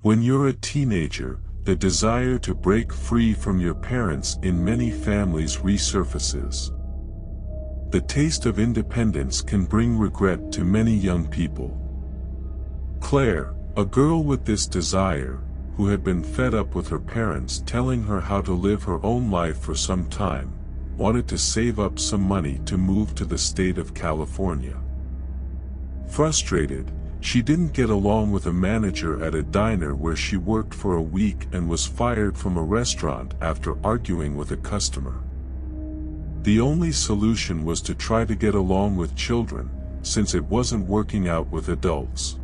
When you're a teenager, the desire to break free from your parents in many families resurfaces. The taste of independence can bring regret to many young people. Claire, a girl with this desire, who had been fed up with her parents telling her how to live her own life for some time, wanted to save up some money to move to the state of California. Frustrated, she didn't get along with a manager at a diner where she worked for a week and was fired from a restaurant after arguing with a customer. The only solution was to try to get along with children, since it wasn't working out with adults.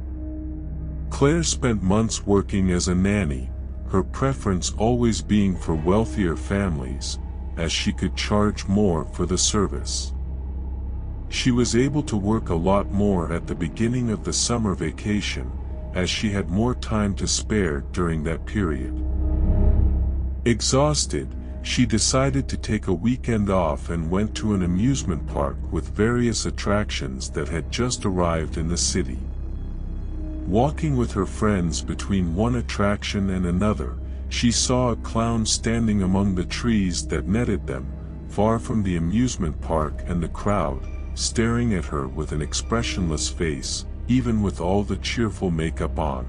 Claire spent months working as a nanny, her preference always being for wealthier families, as she could charge more for the service. She was able to work a lot more at the beginning of the summer vacation, as she had more time to spare during that period. Exhausted, she decided to take a weekend off and went to an amusement park with various attractions that had just arrived in the city. Walking with her friends between one attraction and another, she saw a clown standing among the trees that netted them, far from the amusement park and the crowd, staring at her with an expressionless face, even with all the cheerful makeup on.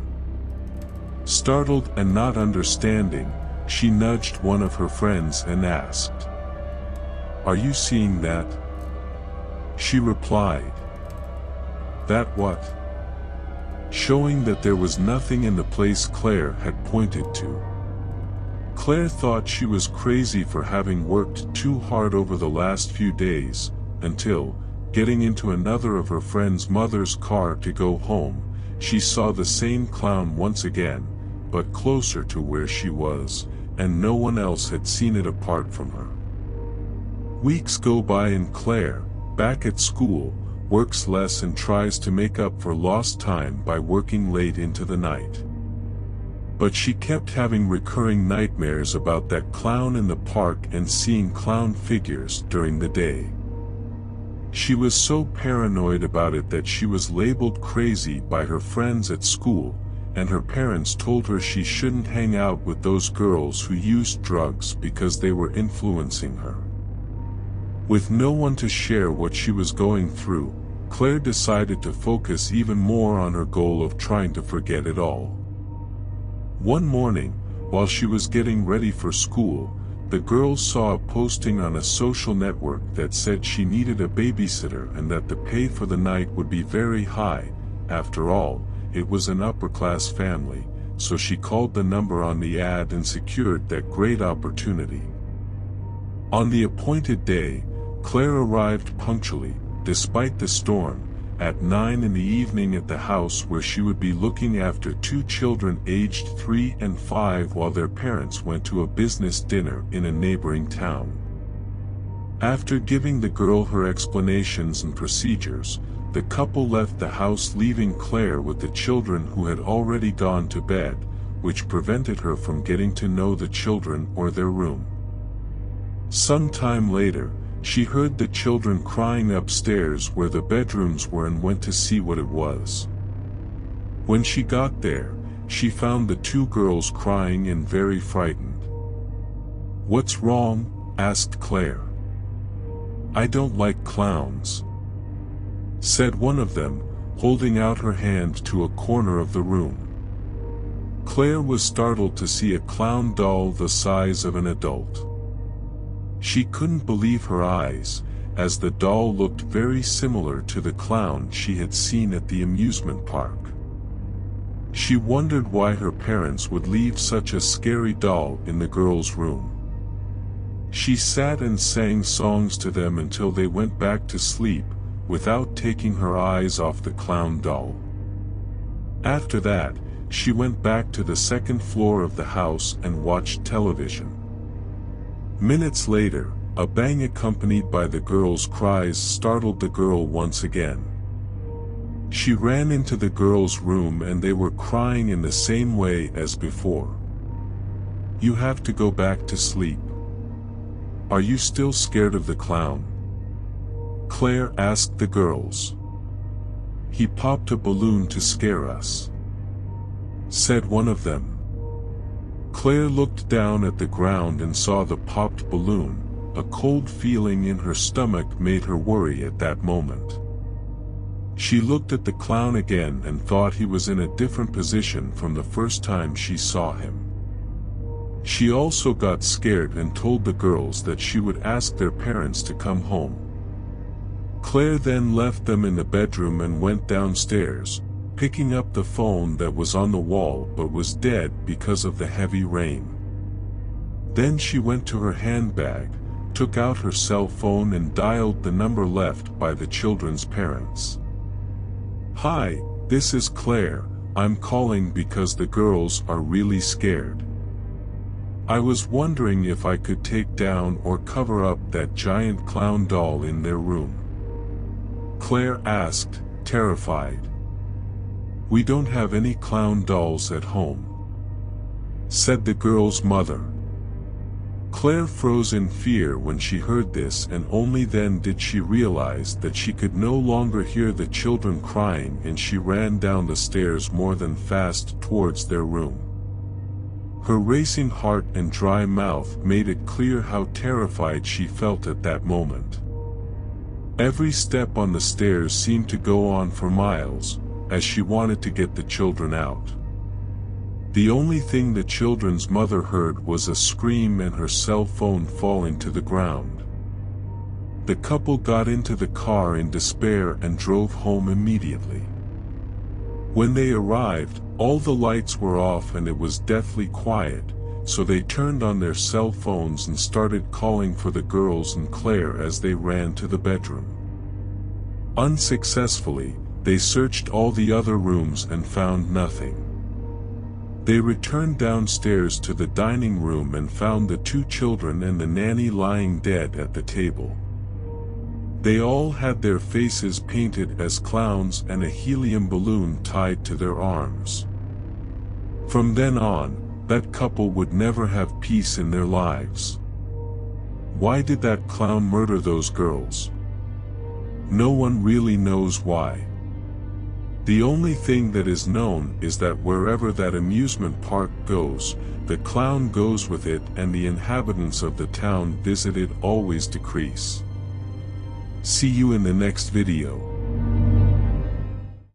Startled and not understanding, she nudged one of her friends and asked, "Are you seeing that?" She replied, "That what?" Showing that there was nothing in the place Claire had pointed to. Claire thought she was crazy for having worked too hard over the last few days, until, getting into another of her friend's mother's car to go home, she saw the same clown once again, but closer to where she was, and no one else had seen it apart from her. Weeks go by and Claire, back at school, works less and tries to make up for lost time by working late into the night. But she kept having recurring nightmares about that clown in the park and seeing clown figures during the day. She was so paranoid about it that she was labeled crazy by her friends at school, and her parents told her she shouldn't hang out with those girls who used drugs because they were influencing her. With no one to share what she was going through, Claire decided to focus even more on her goal of trying to forget it all. One morning, while she was getting ready for school, the girls saw a posting on a social network that said she needed a babysitter and that the pay for the night would be very high. After all, it was an upper-class family, so she called the number on the ad and secured that great opportunity. On the appointed day, Claire arrived punctually, despite the storm, at 9 in the evening at the house where she would be looking after two children aged 3 and 5 while their parents went to a business dinner in a neighboring town. After giving the girl her explanations and procedures, the couple left the house, leaving Claire with the children who had already gone to bed, which prevented her from getting to know the children or their room. Some time later, she heard the children crying upstairs where the bedrooms were and went to see what it was. When she got there, she found the two girls crying and very frightened. "What's wrong?" asked Claire. "I don't like clowns," said one of them, holding out her hand to a corner of the room. Claire was startled to see a clown doll the size of an adult. She couldn't believe her eyes, as the doll looked very similar to the clown she had seen at the amusement park. She wondered why her parents would leave such a scary doll in the girl's room. She sat and sang songs to them until they went back to sleep, without taking her eyes off the clown doll. After that, she went back to the second floor of the house and watched television. Minutes later, a bang accompanied by the girl's cries startled the girl once again. She ran into the girl's room and they were crying in the same way as before. "You have to go back to sleep. Are you still scared of the clown?" Claire asked the girls. "He popped a balloon to scare us." said one of them. Claire looked down at the ground and saw the popped balloon. A cold feeling in her stomach made her worry at that moment. She looked at the clown again and thought he was in a different position from the first time she saw him. She also got scared and told the girls that she would ask their parents to come home. Claire then left them in the bedroom and went downstairs, picking up the phone that was on the wall but was dead because of the heavy rain. Then she went to her handbag, took out her cell phone and dialed the number left by the children's parents. "Hi, this is Claire. I'm calling because the girls are really scared. I was wondering if I could take down or cover up that giant clown doll in their room," Claire asked, terrified. "We don't have any clown dolls at home," said the girl's mother. Claire froze in fear when she heard this, and only then did she realize that she could no longer hear the children crying, and she ran down the stairs more than fast towards their room. Her racing heart and dry mouth made it clear how terrified she felt at that moment. Every step on the stairs seemed to go on for miles, as she wanted to get the children out. The only thing the children's mother heard was a scream and her cell phone falling to the ground. The couple got into the car in despair and drove home immediately. When they arrived, all the lights were off and it was deathly quiet, so they turned on their cell phones and started calling for the girls and Claire as they ran to the bedroom. Unsuccessfully, they searched all the other rooms and found nothing. They returned downstairs to the dining room and found the two children and the nanny lying dead at the table. They all had their faces painted as clowns and a helium balloon tied to their arms. From then on, that couple would never have peace in their lives. Why did that clown murder those girls? No one really knows why. The only thing that is known is that wherever that amusement park goes, the clown goes with it, and the inhabitants of the town visited always decrease. See you in the next video.